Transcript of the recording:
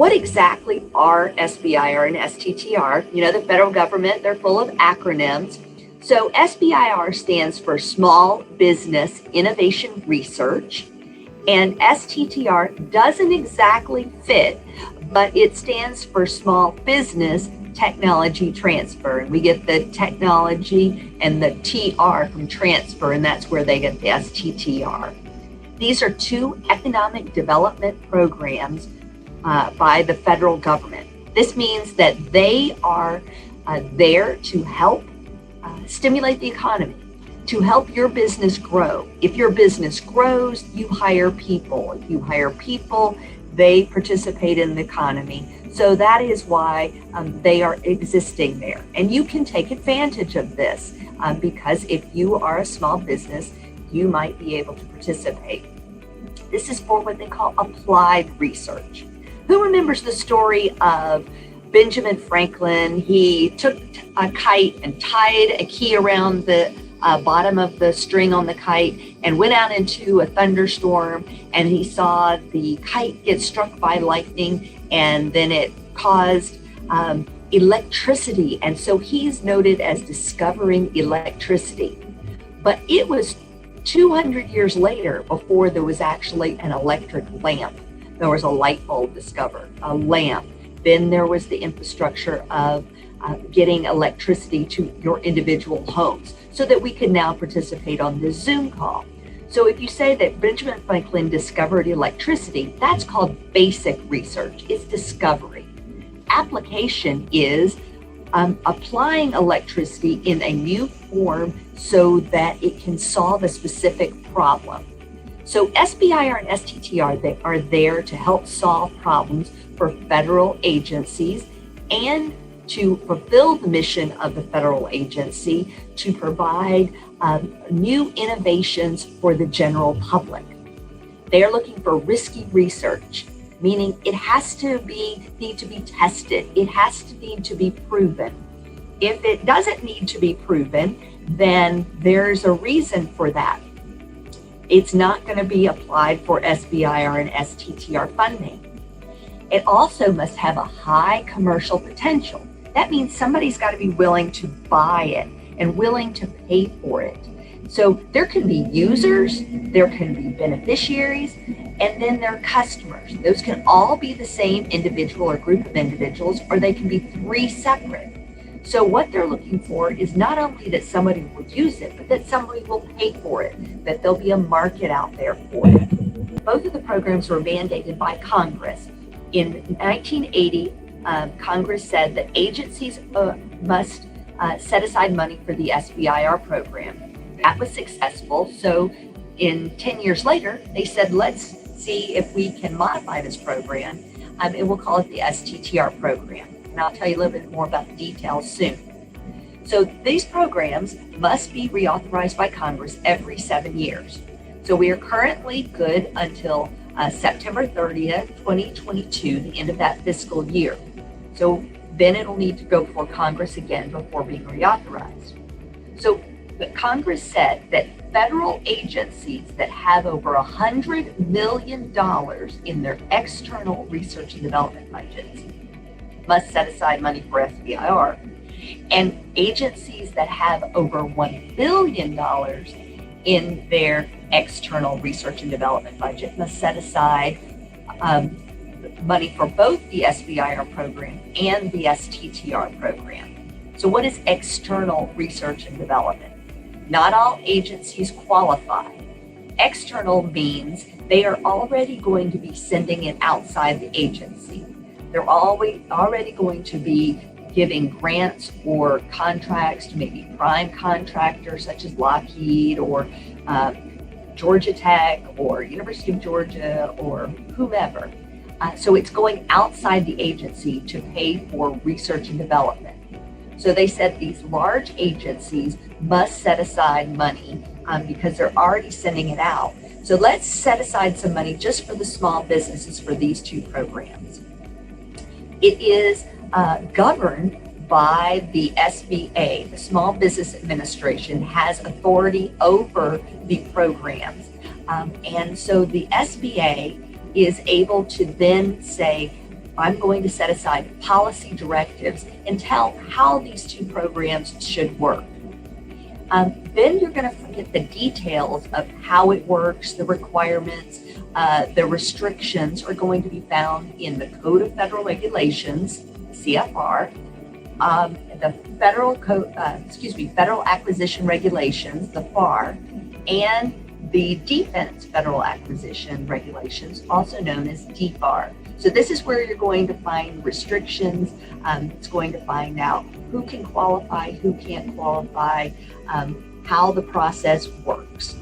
what exactly are SBIR and STTR? You know, the federal government, they're full of acronyms. So SBIR stands for Small Business Innovation Research, and STTR doesn't exactly fit, but it stands for Small Business Technology Transfer. And we get the technology and the TR from transfer, and that's where they get the STTR. These are two economic development programs by the federal government. This means that they are there to help stimulate the economy, to help your business grow. If your business grows, you hire people. If you hire people, they participate in the economy. So that is why they are existing there. And you can take advantage of this because if you are a small business, you might be able to participate. This is for what they call applied research. Who remembers the story of Benjamin Franklin? He took a kite and tied a key around the bottom of the string on the kite and went out into a thunderstorm, and he saw the kite get struck by lightning, and then it caused electricity. And so he's noted as discovering electricity. But it was 200 years later before there was actually an electric lamp. There was a light bulb discovered, a lamp. Then there was the infrastructure of getting electricity to your individual homes so that we can now participate on this Zoom call. So if you say that Benjamin Franklin discovered electricity, that's called basic research. It's discovery. Application is applying electricity in a new form so that it can solve a specific problem. So SBIR and STTR, they are there to help solve problems for federal agencies and to fulfill the mission of the federal agency to provide new innovations for the general public. They are looking for risky research, meaning it has to need to be tested. It has to need to be proven. If it doesn't need to be proven, then there's a reason for that. It's not going to be applied for SBIR and STTR funding. It also must have a high commercial potential. That means somebody's got to be willing to buy it and willing to pay for it. So there can be users, there can be beneficiaries, and then there are customers. Those can all be the same individual or group of individuals, or they can be three separate. So what they're looking for is not only that somebody will use it, but that somebody will pay for it, that there'll be a market out there for it. Both of the programs were mandated by Congress. In 1980, Congress said that agencies must set aside money for the SBIR program. That was successful. So in 10 years later, they said, let's see if we can modify this program, and we'll call it the STTR program. And I'll tell you a little bit more about the details soon. So these programs must be reauthorized by Congress every 7 years. So we are currently good until September 30th, 2022, the end of that fiscal year. So then it'll need to go before Congress again before being reauthorized. So Congress said that federal agencies that have over $100 million in their external research and development budgets must set aside money for SBIR. And agencies that have over $1 billion in their external research and development budget must set aside money for both the SBIR program and the STTR program. So what is external research and development? Not all agencies qualify. External means they are already going to be sending it outside the agency. They're already going to be giving grants or contracts to maybe prime contractors such as Lockheed or Georgia Tech or University of Georgia or whomever. So it's going outside the agency to pay for research and development. So they said these large agencies must set aside money because they're already sending it out. So let's set aside some money just for the small businesses for these two programs. It is governed by the SBA, the Small Business Administration, has authority over the programs. And so the SBA is able to then say, I'm going to set aside policy directives and tell how these two programs should work. Then you're going to get the details of how it works, the requirements, the restrictions are going to be found in the Code of Federal Regulations, CFR, the Federal Acquisition Regulations, the FAR, and the Defense Federal Acquisition Regulations, also known as DFAR. So this is where you're going to find restrictions. It's going to find out who can qualify, who can't qualify, how the process works.